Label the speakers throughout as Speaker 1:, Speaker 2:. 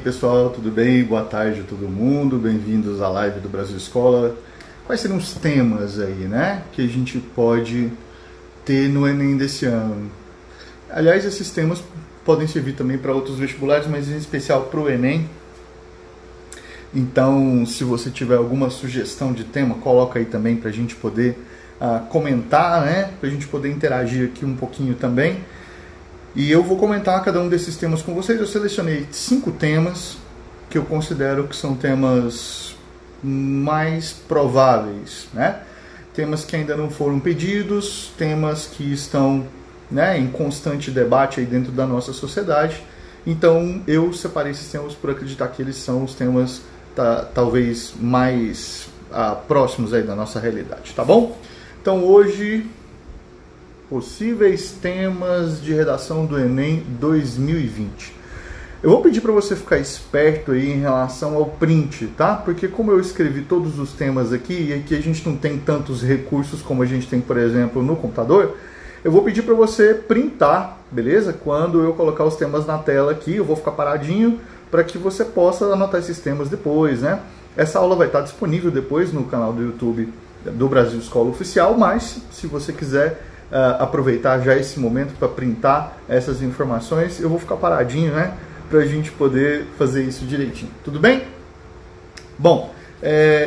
Speaker 1: pessoal, tudo bem? Boa tarde a todo mundo, bem-vindos à live do Brasil Escola. Quais seriam os temas aí, né, que a gente pode ter no Enem desse ano? Aliás, esses temas podem servir também para outros vestibulares, mas em especial para o Enem. Então, se você tiver alguma sugestão de tema, coloca aí também para a gente poder comentar, né, para a gente poder interagir aqui um pouquinho também. E eu vou comentar cada um desses temas com vocês. Eu selecionei 5 temas que eu considero que são temas mais prováveis, né? Temas que ainda não foram pedidos, temas que estão, né, em constante debate aí dentro da nossa sociedade. Então eu separei esses temas por acreditar que eles são os temas talvez mais próximos aí da nossa realidade, tá bom? Então hoje, possíveis temas de redação do Enem 2020. Eu vou pedir para você ficar esperto aí em relação ao print, tá? Porque como eu escrevi todos os temas aqui, e aqui a gente não tem tantos recursos como a gente tem, por exemplo, no computador, eu vou pedir para você printar, beleza? Quando eu colocar os temas na tela aqui, eu vou ficar paradinho para que você possa anotar esses temas depois, né? Essa aula vai estar disponível depois no canal do YouTube do Brasil Escola Oficial, mas se você quiser aproveitar já esse momento para printar essas informações, eu vou ficar paradinho, né, para a gente poder fazer isso direitinho. Tudo bem? Bom,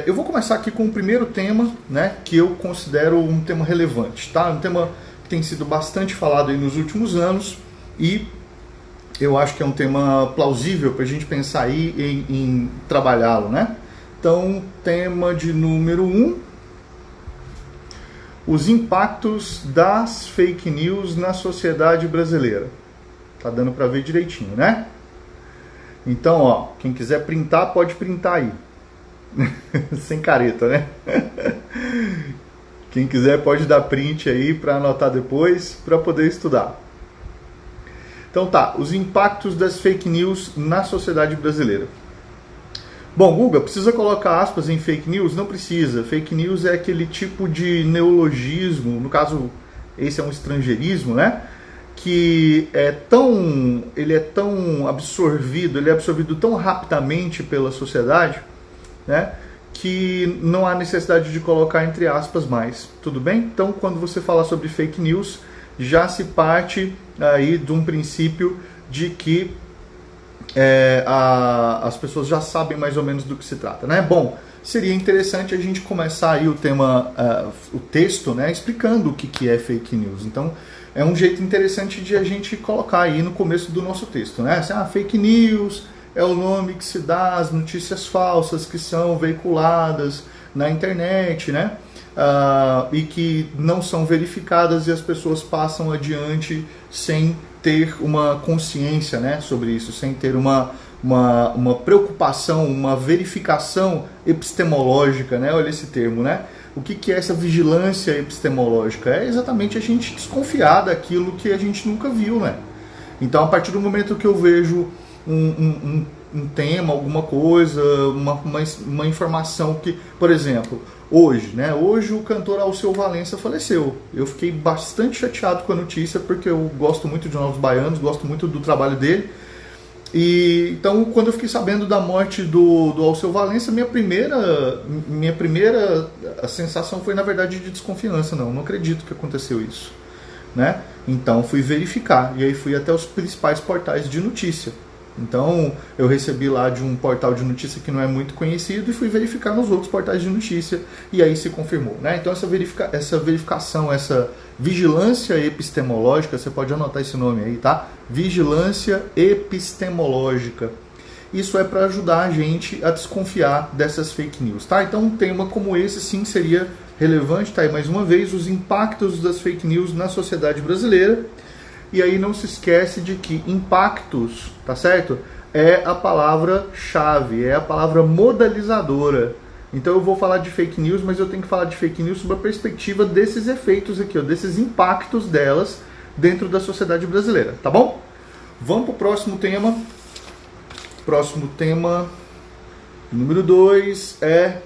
Speaker 1: eu vou começar aqui com o primeiro tema, né, que eu considero um tema relevante, tá? Um tema que tem sido bastante falado aí nos últimos anos e eu acho que é um tema plausível para a gente pensar aí em trabalhá-lo, né? Então, tema de número 1. Os impactos das fake news na sociedade brasileira. Tá dando para ver direitinho, né? Então, ó, quem quiser printar, pode printar aí. Sem careta, né? Quem quiser pode dar print aí para anotar depois, para poder estudar. Então tá, os impactos das fake news na sociedade brasileira. Bom, Guga, precisa colocar aspas em fake news? Não precisa. Fake news é aquele tipo de neologismo, no caso, esse é um estrangeirismo, né? Que ele é tão absorvido, ele é absorvido tão rapidamente pela sociedade, né? Que não há necessidade de colocar entre aspas mais. Tudo bem? Então, quando você fala sobre fake news, já se parte aí de um princípio de que as pessoas já sabem mais ou menos do que se trata, né? Bom, seria interessante a gente começar aí o tema, o texto, né, explicando o que é fake news. Então, é um jeito interessante de a gente colocar aí no começo do nosso texto, né? Assim, fake news é o nome que se dá às notícias falsas que são veiculadas na internet, né? E que não são verificadas e as pessoas passam adiante sem ter uma consciência, né, sobre isso, sem ter uma preocupação, uma verificação epistemológica, né? Olha esse termo, né? O que é essa vigilância epistemológica? É exatamente a gente desconfiar daquilo que a gente nunca viu, né? Então, a partir do momento que eu vejo um tema, alguma coisa, uma informação que, por exemplo, hoje o cantor Alceu Valença faleceu. Eu fiquei bastante chateado com a notícia, porque eu gosto muito de Novos Baianos, gosto muito do trabalho dele. E então, quando eu fiquei sabendo da morte do Alceu Valença, minha primeira sensação foi, na verdade, de desconfiança. Não acredito que aconteceu isso, né? Então, fui verificar, e aí fui até os principais portais de notícia. Então, eu recebi lá de um portal de notícia que não é muito conhecido e fui verificar nos outros portais de notícia e aí se confirmou, né? Então, essa verificação, essa vigilância epistemológica, você pode anotar esse nome aí, tá? Vigilância epistemológica. Isso é para ajudar a gente a desconfiar dessas fake news, tá? Então, um tema como esse, sim, seria relevante, tá? E mais uma vez, os impactos das fake news na sociedade brasileira. E aí não se esquece de que impactos, tá certo? É a palavra-chave, é a palavra modalizadora. Então eu vou falar de fake news, mas eu tenho que falar de fake news sob a perspectiva desses efeitos aqui, ó, desses impactos delas dentro da sociedade brasileira, tá bom? Vamos para o próximo tema. Próximo tema, número 2, é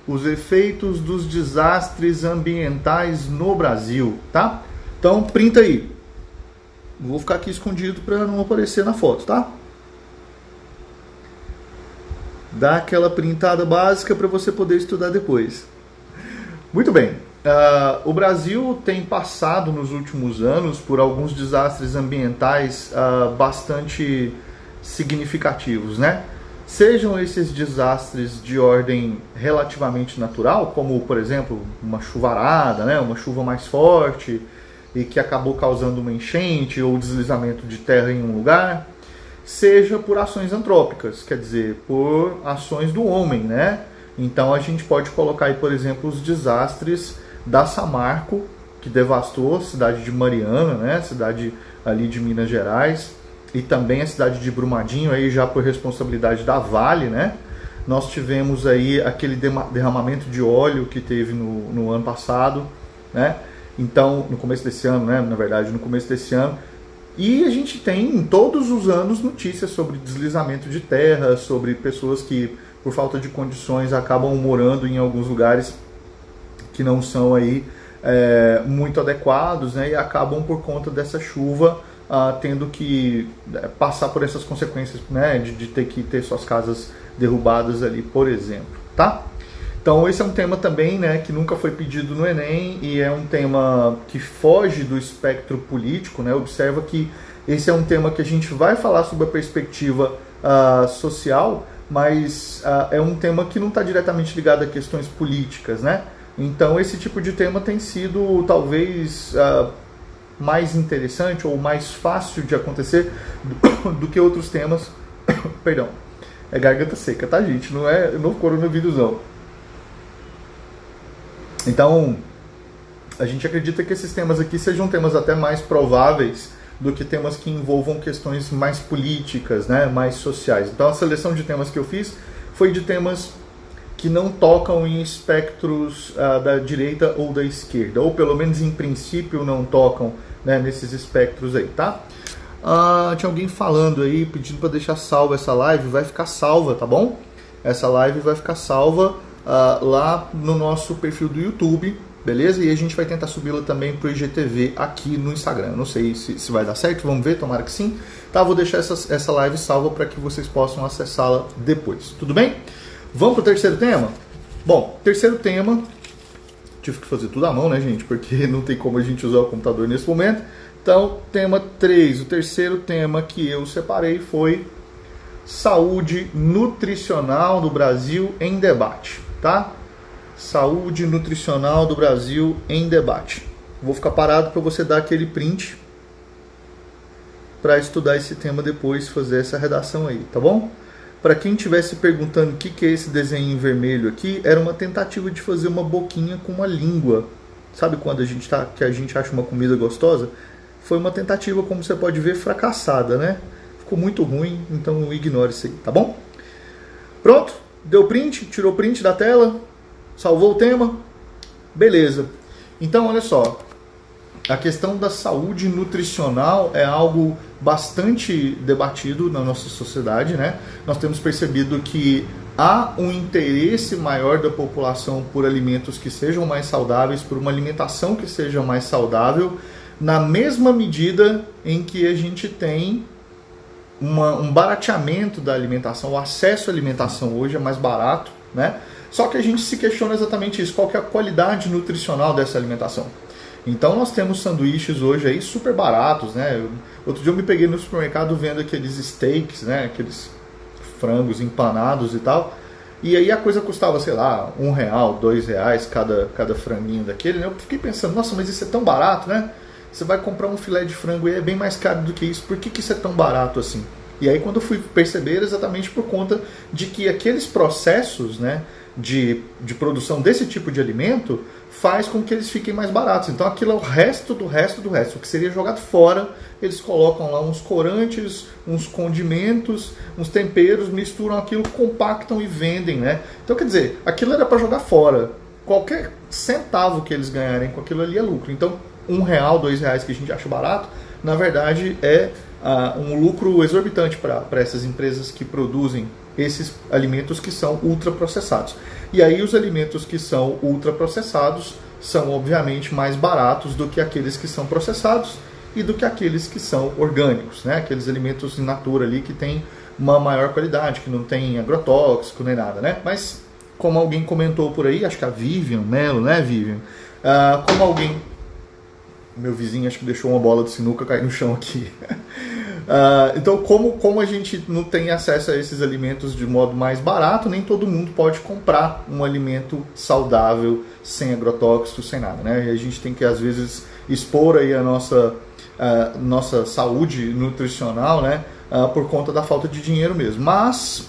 Speaker 1: os efeitos dos desastres ambientais no Brasil, tá? Então, printa aí. Vou ficar aqui escondido para não aparecer na foto, tá? Dá aquela printada básica para você poder estudar depois. Muito bem. O Brasil tem passado nos últimos anos por alguns desastres ambientais bastante significativos, né? Sejam esses desastres de ordem relativamente natural, como, por exemplo, uma chuvarada, né? Uma chuva mais forte e que acabou causando uma enchente ou deslizamento de terra em um lugar, seja por ações antrópicas, quer dizer, por ações do homem, né? Então a gente pode colocar aí, por exemplo, os desastres da Samarco, que devastou a cidade de Mariana, né? Cidade ali de Minas Gerais, e também a cidade de Brumadinho, aí já por responsabilidade da Vale, né? Nós tivemos aí aquele derramamento de óleo que teve no ano passado, né? Então, no começo desse ano, né? Na verdade, no começo desse ano. E a gente tem todos os anos notícias sobre deslizamento de terra, sobre pessoas que, por falta de condições, acabam morando em alguns lugares que não são aí muito adequados, né? E acabam, por conta dessa chuva, tendo que passar por essas consequências, né, de ter que ter suas casas derrubadas ali, por exemplo, tá? Então esse é um tema também, né, que nunca foi pedido no Enem e é um tema que foge do espectro político, né? Observa que esse é um tema que a gente vai falar sobre a perspectiva social, mas é um tema que não está diretamente ligado a questões políticas, né? Então esse tipo de tema tem sido talvez mais interessante ou mais fácil de acontecer do que outros temas. Perdão, é garganta seca, tá, gente? Não é novo coronavírus, não. Então, a gente acredita que esses temas aqui sejam temas até mais prováveis do que temas que envolvam questões mais políticas, né, mais sociais. Então, a seleção de temas que eu fiz foi de temas que não tocam em espectros da direita ou da esquerda, ou pelo menos em princípio não tocam, né, nesses espectros aí, tá? Tinha alguém falando aí, pedindo para deixar salva essa live, vai ficar salva, tá bom? Essa live vai ficar salva lá no nosso perfil do YouTube, beleza? E a gente vai tentar subi-la também pro IGTV aqui no Instagram. Não sei se vai dar certo, vamos ver, tomara que sim. Tá, vou deixar essa live salva para que vocês possam acessá-la depois, tudo bem? Vamos pro terceiro tema? Bom, terceiro tema, tive que fazer tudo à mão, né, gente? Porque não tem como a gente usar o computador nesse momento. Então, tema 3, o terceiro tema que eu separei foi saúde nutricional do Brasil em debate, tá? Saúde nutricional do Brasil em debate. Vou ficar parado para você dar aquele print para estudar esse tema depois, fazer essa redação aí, tá bom? Para quem estivesse perguntando o que é esse desenho em vermelho aqui, era uma tentativa de fazer uma boquinha com uma língua. Sabe quando a gente acha uma comida gostosa? Foi uma tentativa, como você pode ver, fracassada, né? Ficou muito ruim, então ignore isso aí, tá bom? Pronto? Deu print? Tirou print da tela? Salvou o tema? Beleza. Então, olha só. A questão da saúde nutricional é algo bastante debatido na nossa sociedade, né? Nós temos percebido que há um interesse maior da população por alimentos que sejam mais saudáveis, por uma alimentação que seja mais saudável, na mesma medida em que a gente tem um barateamento da alimentação, o acesso à alimentação hoje é mais barato, né? Só que a gente se questiona exatamente isso, qual que é a qualidade nutricional dessa alimentação. Então nós temos sanduíches hoje aí super baratos, né? Outro dia eu me peguei no supermercado vendo aqueles steaks, né? Aqueles frangos empanados e tal. E aí a coisa custava, sei lá, R$1, R$2 cada franguinho daquele, né? Eu fiquei pensando, nossa, mas isso é tão barato, né? Você vai comprar um filé de frango e é bem mais caro do que isso. Por que isso é tão barato assim? E aí quando eu fui perceber, era exatamente por conta de que aqueles processos, né, de produção desse tipo de alimento faz com que eles fiquem mais baratos. Então aquilo é o resto do resto do resto. O que seria jogado fora, eles colocam lá uns corantes, uns condimentos, uns temperos, misturam aquilo, compactam e vendem, né? Então quer dizer, aquilo era para jogar fora. Qualquer centavo que eles ganharem com aquilo ali é lucro. Então R$1, R$2 que a gente acha barato, na verdade é um lucro exorbitante para essas empresas que produzem esses alimentos que são ultraprocessados. E aí os alimentos que são ultraprocessados são obviamente mais baratos do que aqueles que são processados e do que aqueles que são orgânicos, né? Aqueles alimentos in natura ali que tem uma maior qualidade, que não tem agrotóxico nem nada, né? Mas como alguém comentou por aí, acho que a Vivian Mello, né, Vivian? Como alguém... Meu vizinho acho que deixou uma bola de sinuca cair no chão aqui. Então, como a gente não tem acesso a esses alimentos de modo mais barato, nem todo mundo pode comprar um alimento saudável, sem agrotóxicos, sem nada, né? E a gente tem que, às vezes, expor aí a nossa saúde nutricional, né? Por conta da falta de dinheiro mesmo. Mas,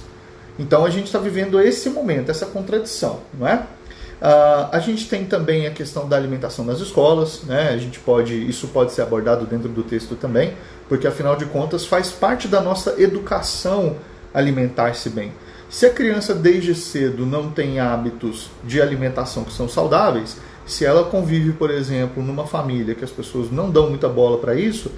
Speaker 1: então a gente está vivendo esse momento, essa contradição, não é? A gente tem também a questão da alimentação nas escolas, né? Isso pode ser abordado dentro do texto também, porque afinal de contas faz parte da nossa educação alimentar-se bem. Se a criança desde cedo não tem hábitos de alimentação que são saudáveis, se ela convive, por exemplo, numa família que as pessoas não dão muita bola para isso,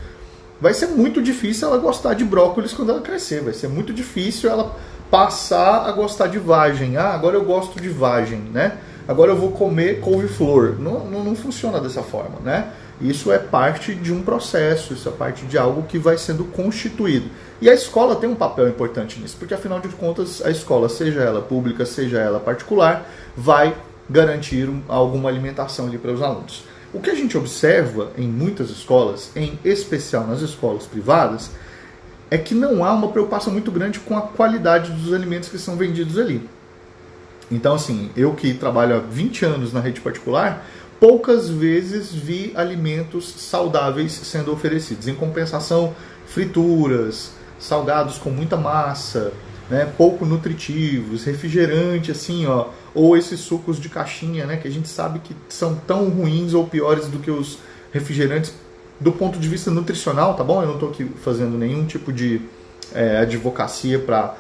Speaker 1: vai ser muito difícil ela gostar de brócolis quando ela crescer, vai ser muito difícil ela passar a gostar de vagem. Agora eu gosto de vagem, né? Agora eu vou comer couve-flor. Não funciona dessa forma, né? Isso é parte de um processo, isso é parte de algo que vai sendo constituído. E a escola tem um papel importante nisso, porque afinal de contas a escola, seja ela pública, seja ela particular, vai garantir alguma alimentação ali para os alunos. O que a gente observa em muitas escolas, em especial nas escolas privadas, é que não há uma preocupação muito grande com a qualidade dos alimentos que são vendidos ali. Então, assim, eu que trabalho há 20 anos na rede particular, poucas vezes vi alimentos saudáveis sendo oferecidos. Em compensação, frituras, salgados com muita massa, né, pouco nutritivos, refrigerante, assim, ó, ou esses sucos de caixinha, né, que a gente sabe que são tão ruins ou piores do que os refrigerantes do ponto de vista nutricional, tá bom? Eu não estou aqui fazendo nenhum tipo de advocacia para...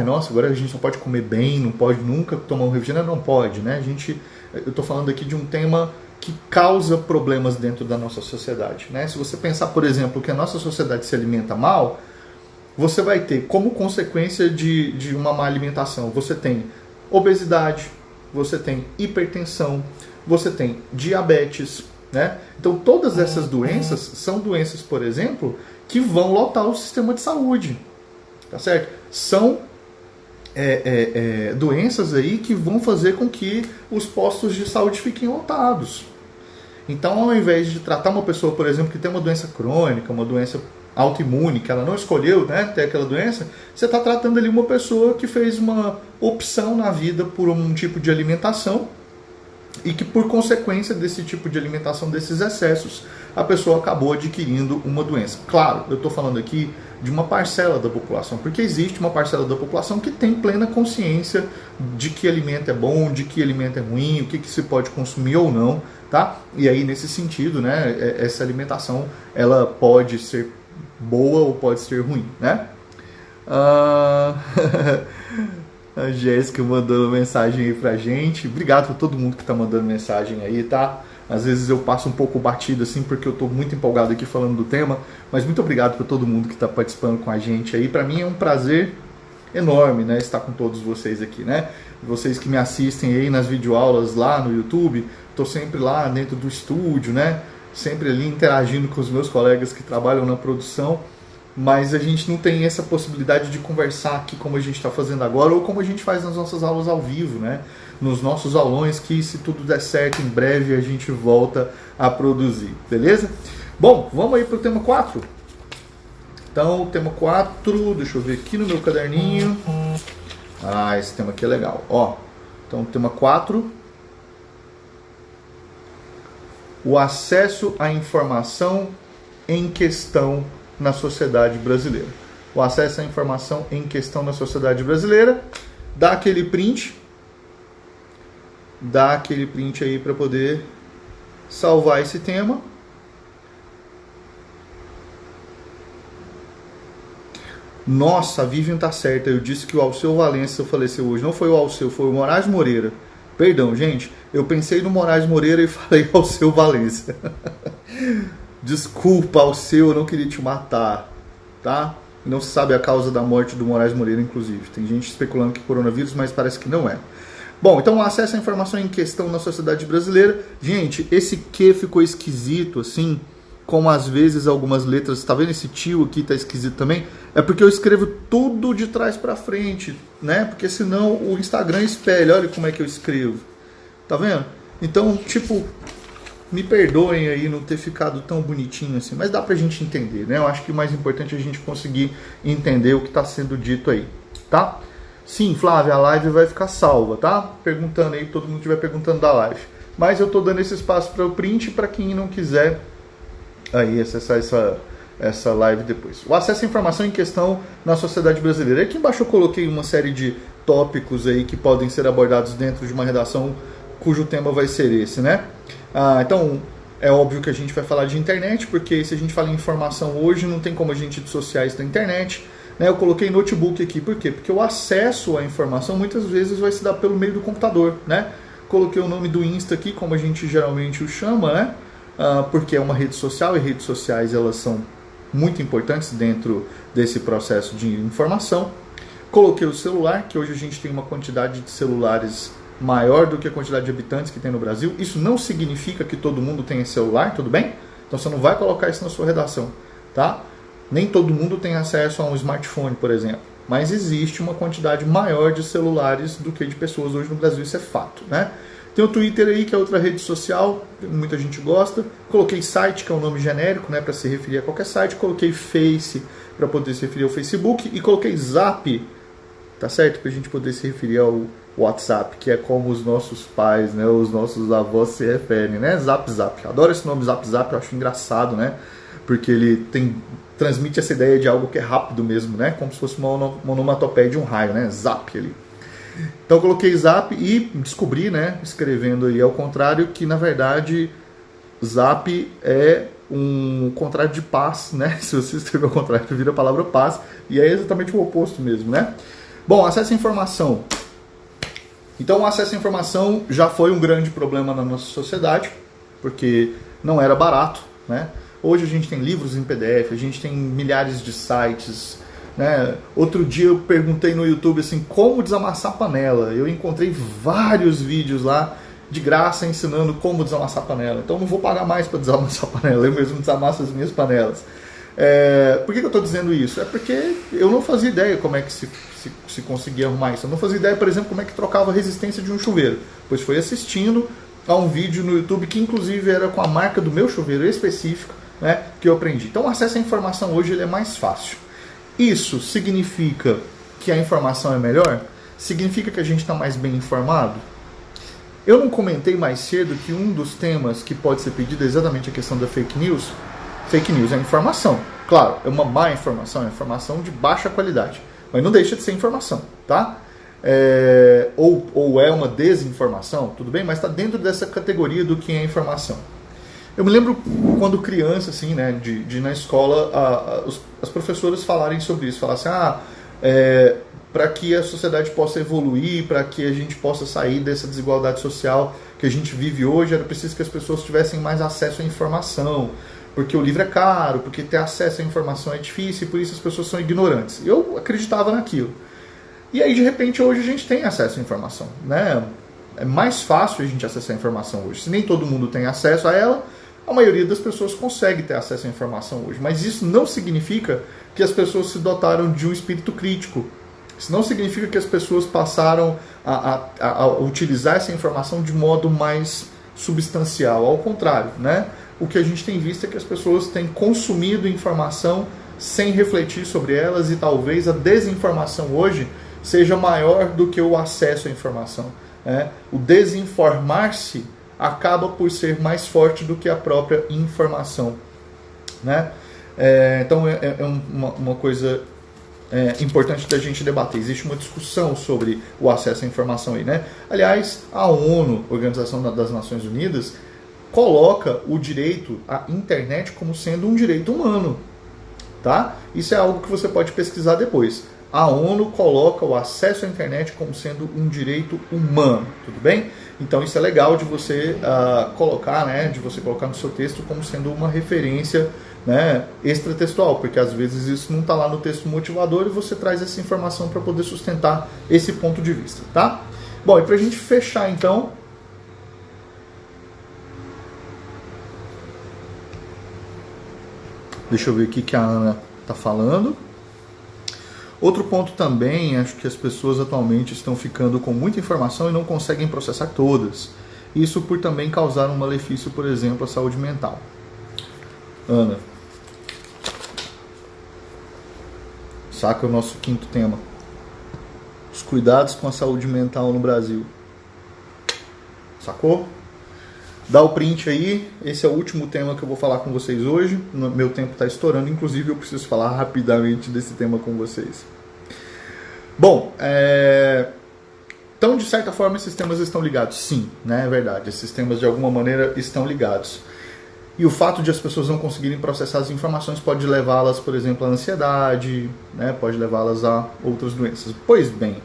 Speaker 1: nossa, agora a gente só pode comer bem, não pode nunca tomar um refrigerante, não pode, né? Eu estou falando aqui de um tema que causa problemas dentro da nossa sociedade, né? Se você pensar, por exemplo, que a nossa sociedade se alimenta mal, você vai ter como consequência de uma má alimentação, você tem obesidade, você tem hipertensão, você tem diabetes, né? Então todas essas doenças são doenças, por exemplo, que vão lotar o sistema de saúde, tá certo? São doenças aí que vão fazer com que os postos de saúde fiquem lotados. Então, ao invés de tratar uma pessoa, por exemplo, que tem uma doença crônica, uma doença autoimune, que ela não escolheu, né, ter aquela doença, você está tratando ali uma pessoa que fez uma opção na vida por um tipo de alimentação e que, por consequência desse tipo de alimentação, desses excessos, a pessoa acabou adquirindo uma doença. Claro, eu estou falando aqui de uma parcela da população, porque existe uma parcela da população que tem plena consciência de que alimento é bom, de que alimento é ruim, o que se pode consumir ou não, tá? E aí, nesse sentido, né, essa alimentação, ela pode ser boa ou pode ser ruim, né? A Jéssica mandando mensagem aí pra gente. Obrigado por todo mundo que tá mandando mensagem aí, tá? Às vezes eu passo um pouco batido assim, porque eu tô muito empolgado aqui falando do tema, mas muito obrigado por todo mundo que tá participando com a gente aí. Pra mim é um prazer enorme, né, estar com todos vocês aqui, né? Vocês que me assistem aí nas videoaulas lá no YouTube, tô sempre lá dentro do estúdio, né? Sempre ali interagindo com os meus colegas que trabalham na produção, mas a gente não tem essa possibilidade de conversar aqui como a gente está fazendo agora, ou como a gente faz nas nossas aulas ao vivo, né? Nos nossos aulões, que se tudo der certo, em breve a gente volta a produzir, beleza? Bom, vamos aí para o tema 4. Então, o tema 4, deixa eu ver aqui no meu caderninho. Esse tema aqui é legal. Então, o tema 4, o acesso à informação em questão na sociedade brasileira. O acesso à informação em questão na sociedade brasileira. Dá aquele print aí para poder salvar esse tema. Nossa, a Vivian tá certa. Eu disse que o Alceu Valença faleceu hoje. Não foi o Alceu, foi o Moraes Moreira. Perdão, gente. Eu pensei no Moraes Moreira e falei Alceu Valença. Desculpa, Alceu, eu não queria te matar, tá? Não se sabe a causa da morte do Moraes Moreira, inclusive. Tem gente especulando que é coronavírus, mas parece que não é. Bom, então o acesso à informação em questão na sociedade brasileira. Gente, esse que ficou esquisito, assim, como às vezes algumas letras, tá vendo esse tio aqui, tá esquisito também? É porque eu escrevo tudo de trás para frente, né? Porque senão o Instagram espelha, olha como é que eu escrevo. Tá vendo? Então, tipo, me perdoem aí não ter ficado tão bonitinho assim, mas dá pra gente entender, né? Eu acho que o mais importante é a gente conseguir entender o que tá sendo dito aí, tá? Sim, Flávia, a live vai ficar salva, tá? Perguntando aí, todo mundo estiver perguntando da live. Mas eu tô dando esse espaço para o print para quem não quiser aí acessar essa live depois. O acesso à informação em questão na sociedade brasileira. Aqui embaixo eu coloquei uma série de tópicos aí que podem ser abordados dentro de uma redação cujo tema vai ser esse, né? Então, é óbvio que a gente vai falar de internet, porque se a gente fala em informação hoje, não tem como a gente dissociar isso da internet. Né? Eu coloquei notebook aqui, por quê? Porque o acesso à informação muitas vezes vai se dar pelo meio do computador, né? Coloquei o nome do Insta aqui, como a gente geralmente o chama, né? Porque é uma rede social e redes sociais elas são muito importantes dentro desse processo de informação. Coloquei o celular, que hoje a gente tem uma quantidade de celulares maior do que a quantidade de habitantes que tem no Brasil. Isso não significa que todo mundo tenha celular, tudo bem? Então você não vai colocar isso na sua redação, tá? Nem todo mundo tem acesso a um smartphone, por exemplo. Mas existe uma quantidade maior de celulares do que de pessoas hoje no Brasil, isso é fato, né? Tem o Twitter aí, que é outra rede social, muita gente gosta. Coloquei site, que é um nome genérico, né, para se referir a qualquer site. Coloquei Face, para poder se referir ao Facebook. E coloquei Zap, tá certo? Para a gente poder se referir ao WhatsApp, que é como os nossos pais, né, os nossos avós se referem, né? Zap Zap. Adoro esse nome Zap Zap, eu acho engraçado, né? Porque ele transmite essa ideia de algo que é rápido mesmo, né? Como se fosse uma onomatopeia de um raio, né? Zap ali. Então eu coloquei Zap e descobri, né, escrevendo aí ao contrário, que na verdade Zap é um contrário de paz, né? Se você escrever ao contrário, vira a palavra paz, e é exatamente o oposto mesmo, né? Bom, acesso à informação. Então o acesso à informação já foi um grande problema na nossa sociedade, porque não era barato, né? Hoje a gente tem livros em PDF, a gente tem milhares de sites, né? Outro dia eu perguntei no YouTube assim, como desamassar panela. Eu encontrei vários vídeos lá de graça ensinando como desamassar panela. Então não vou pagar mais para desamassar panela, eu mesmo desamasso as minhas panelas. Por que eu estou dizendo isso? É porque eu não fazia ideia como é que se conseguia arrumar isso. Eu não fazia ideia, por exemplo, como é que trocava a resistência de um chuveiro. Pois foi assistindo a um vídeo no YouTube que inclusive era com a marca do meu chuveiro específico, né, que eu aprendi. Então o acesso à informação hoje ele é mais fácil. Isso significa que a informação é melhor? Significa que a gente está mais bem informado? Eu não comentei mais cedo que um dos temas que pode ser pedido é exatamente a questão da fake news. Fake news é informação. Claro, é uma má informação, é informação de baixa qualidade. Mas não deixa de ser informação, tá? Ou é uma desinformação, tudo bem? Mas está dentro dessa categoria do que é informação. Eu me lembro quando criança, assim, né, de na escola, as professoras falarem sobre isso, falassem, para que a sociedade possa evoluir, para que a gente possa sair dessa desigualdade social que a gente vive hoje, era preciso que as pessoas tivessem mais acesso à informação, porque o livro é caro, porque ter acesso à informação é difícil, e por isso as pessoas são ignorantes. Eu acreditava naquilo. E aí, de repente, hoje a gente tem acesso à informação, né? É mais fácil a gente acessar a informação hoje. Se nem todo mundo tem acesso a ela, a maioria das pessoas consegue ter acesso à informação hoje. Mas isso não significa que as pessoas se dotaram de um espírito crítico. Isso não significa que as pessoas passaram a utilizar essa informação de modo mais substancial. Ao contrário, né? O que a gente tem visto é que as pessoas têm consumido informação sem refletir sobre elas, e talvez a desinformação hoje seja maior do que o acesso à informação, né? O desinformar-se acaba por ser mais forte do que a própria informação, né? Então é uma coisa importante da gente debater. Existe uma discussão sobre o acesso à informação aí, né? Aliás, a ONU, Organização das Nações Unidas, coloca o direito à internet como sendo um direito humano, tá? Isso é algo que você pode pesquisar depois. A ONU coloca o acesso à internet como sendo um direito humano, tudo bem? Então isso é legal de você colocar, né, de você colocar no seu texto como sendo uma referência, né, extratextual, porque às vezes isso não está lá no texto motivador e você traz essa informação para poder sustentar esse ponto de vista, tá? Bom, e para a gente fechar então, Deixa eu ver o que a Ana está falando. Outro ponto também, acho que as pessoas atualmente estão ficando com muita informação e não conseguem processar todas. Isso por também causar um malefício, por exemplo, à saúde mental. Ana, saca o nosso quinto tema. Os cuidados com a saúde mental no Brasil. Sacou? Dá o print aí, esse é o último tema que eu vou falar com vocês hoje. Meu tempo está estourando, inclusive eu preciso falar rapidamente desse tema com vocês. Bom, então de certa forma esses temas estão ligados, sim, né? É verdade, esses temas de alguma maneira estão ligados. E o fato de as pessoas não conseguirem processar as informações pode levá-las, por exemplo, à ansiedade, né? Pode levá-las a outras doenças. Pois bem,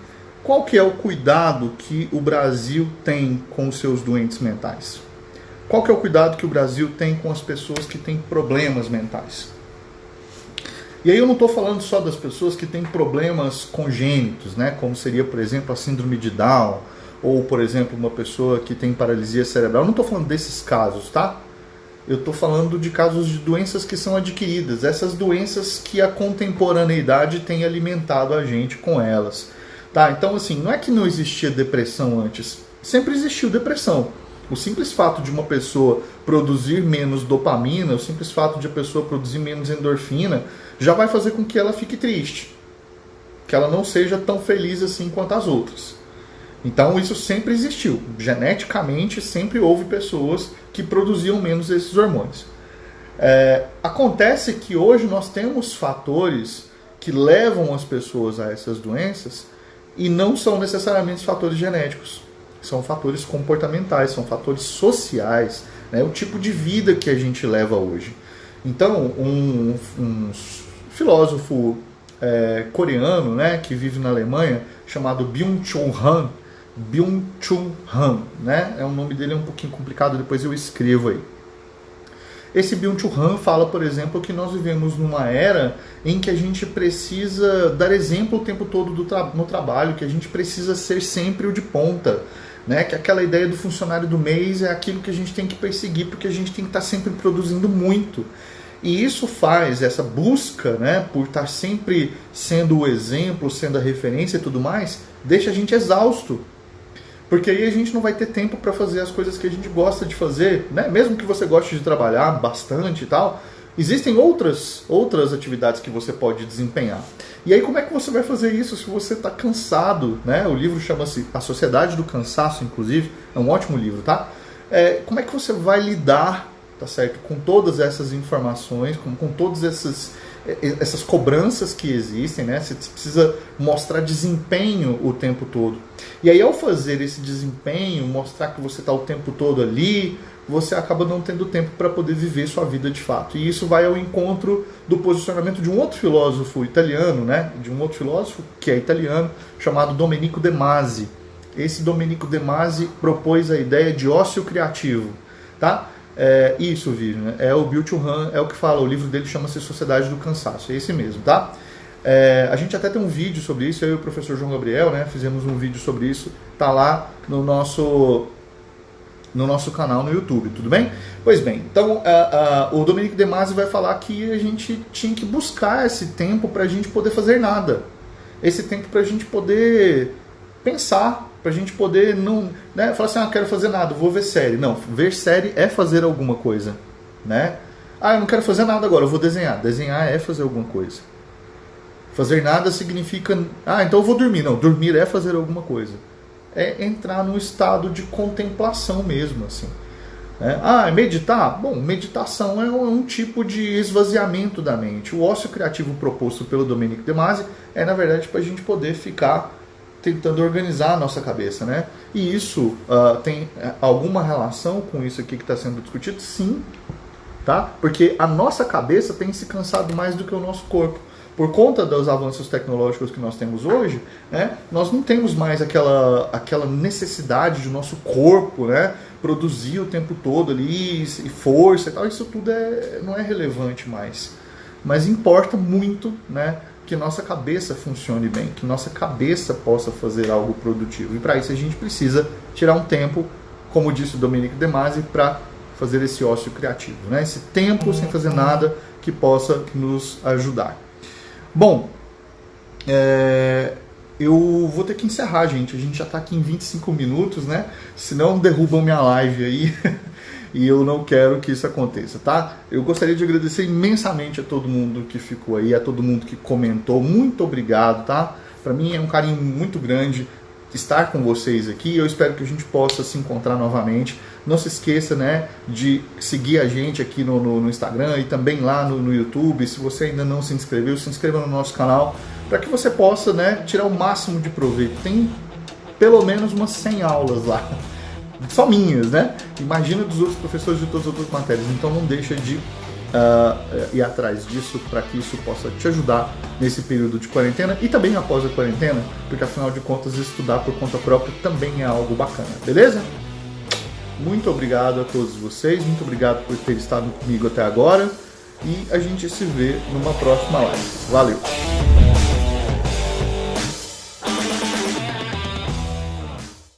Speaker 1: qual que é o cuidado que o Brasil tem com os seus doentes mentais? Qual que é o cuidado que o Brasil tem com as pessoas que têm problemas mentais? E aí eu não estou falando só das pessoas que têm problemas congênitos, né? Como seria, por exemplo, a síndrome de Down, ou, por exemplo, uma pessoa que tem paralisia cerebral. Eu não estou falando desses casos, tá? Eu estou falando de casos de doenças que são adquiridas, essas doenças que a contemporaneidade tem alimentado a gente com elas. Tá? Então, assim, não é que não existia depressão antes, sempre existiu depressão. O simples fato de uma pessoa produzir menos dopamina, o simples fato de a pessoa produzir menos endorfina, já vai fazer com que ela fique triste. Que ela não seja tão feliz assim quanto as outras. Então isso sempre existiu. Geneticamente sempre houve pessoas que produziam menos esses hormônios. Acontece que hoje nós temos fatores que levam as pessoas a essas doenças e não são necessariamente fatores genéticos. São fatores comportamentais, são fatores sociais, né? O tipo de vida que a gente leva hoje. Então, um filósofo coreano, né, que vive na Alemanha, chamado Byung-Chul Han, né? O nome dele é um pouquinho complicado, depois eu escrevo aí. Esse Byung-Chul Han fala, por exemplo, que nós vivemos numa era em que a gente precisa dar exemplo o tempo todo no trabalho, que a gente precisa ser sempre o de ponta. Né? Que aquela ideia do funcionário do mês é aquilo que a gente tem que perseguir, porque a gente tem que estar sempre produzindo muito. E isso faz, essa busca, né, por estar sempre sendo o exemplo, sendo a referência e tudo mais, deixa a gente exausto. Porque aí a gente não vai ter tempo para fazer as coisas que a gente gosta de fazer, né? Mesmo que você goste de trabalhar bastante e tal, existem outras atividades que você pode desempenhar. E aí como é que você vai fazer isso se você está cansado, né? O livro chama-se A Sociedade do Cansaço, inclusive, é um ótimo livro, tá? Como é que você vai lidar, tá certo, com todas essas informações, com todas essas cobranças que existem, né? Você precisa mostrar desempenho o tempo todo. E aí ao fazer esse desempenho, mostrar que você está o tempo todo ali, você acaba não tendo tempo para poder viver sua vida de fato. E isso vai ao encontro do posicionamento de um outro filósofo italiano, né? De um outro filósofo que é italiano, chamado Domenico De Masi. Esse Domenico De Masi propôs a ideia de ócio criativo, tá? Isso, Vivian, o Byung-Chul Han, é o que fala, o livro dele chama-se Sociedade do Cansaço, é esse mesmo, tá? A gente até tem um vídeo sobre isso, eu e o professor João Gabriel, né, fizemos um vídeo sobre isso, tá lá no nosso canal no YouTube, tudo bem? Pois bem, então o Domenico De Masi vai falar que a gente tinha que buscar esse tempo para a gente poder fazer nada, esse tempo para a gente poder pensar, para a gente poder não, né, falar assim, quero fazer nada, vou ver série. Não, ver série é fazer alguma coisa, né? Eu não quero fazer nada agora, eu vou desenhar. Desenhar é fazer alguma coisa. Fazer nada significa, então eu vou dormir. Não, dormir é fazer alguma coisa. É entrar num estado de contemplação mesmo, assim. Meditar? Bom, meditação é um tipo de esvaziamento da mente. O ócio criativo proposto pelo Domenico De Masi é, na verdade, para a gente poder ficar tentando organizar a nossa cabeça, né? E isso tem alguma relação com isso aqui que está sendo discutido? Sim, tá? Porque a nossa cabeça tem se cansado mais do que o nosso corpo. Por conta dos avanços tecnológicos que nós temos hoje, né, nós não temos mais aquela necessidade de nosso corpo, né, produzir o tempo todo ali, e força e tal. Isso tudo não é relevante mais. Mas importa muito, né, que nossa cabeça funcione bem, que nossa cabeça possa fazer algo produtivo. E para isso a gente precisa tirar um tempo, como disse o Domenico De Masi, para fazer esse ócio criativo, né? Esse tempo sem fazer nada que possa nos ajudar. Bom, eu vou ter que encerrar, gente. A gente já está aqui em 25 minutos, né? Senão derrubam minha live aí. E eu não quero que isso aconteça, tá? Eu gostaria de agradecer imensamente a todo mundo que ficou aí, a todo mundo que comentou. Muito obrigado, tá? Para mim é um carinho muito grande estar com vocês aqui. Eu espero que a gente possa se encontrar novamente. Não se esqueça, né, de seguir a gente aqui no Instagram e também lá no YouTube. Se você ainda não se inscreveu, se inscreva no nosso canal para que você possa, né, tirar o máximo de proveito. Tem pelo menos umas 100 aulas lá. Só minhas, né? Imagina dos outros professores de todas as outras matérias. Então não deixa de ir atrás disso para que isso possa te ajudar nesse período de quarentena e também após a quarentena, porque afinal de contas estudar por conta própria também é algo bacana, beleza? Muito obrigado a todos vocês, muito obrigado por ter estado comigo até agora e a gente se vê numa próxima live. Valeu!